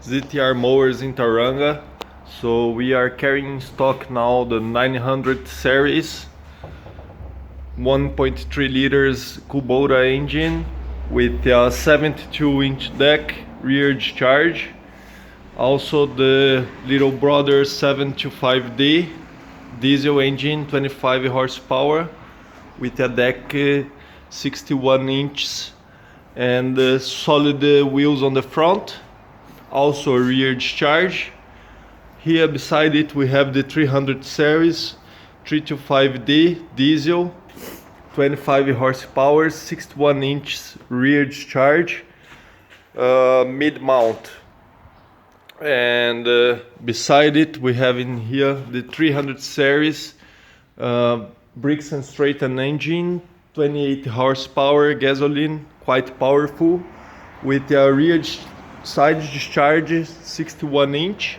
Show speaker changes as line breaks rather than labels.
ZTR mowers in Tauranga. So we are carrying in stock now the 900 series 1.3 liters Kubota engine with a 72-inch deck rear discharge. Also the little brother 725D diesel engine, 25 horsepower with a deck 61 inches and solid wheels on the front. Also a rear discharge. Here beside it we have the 300 series 325D diesel, 25 horsepower, 61 inches rear discharge, mid mount. And beside it we have in here the 300 series bricks and straighten engine, 28 horsepower gasoline, quite powerful, with a rear side discharge 61 inch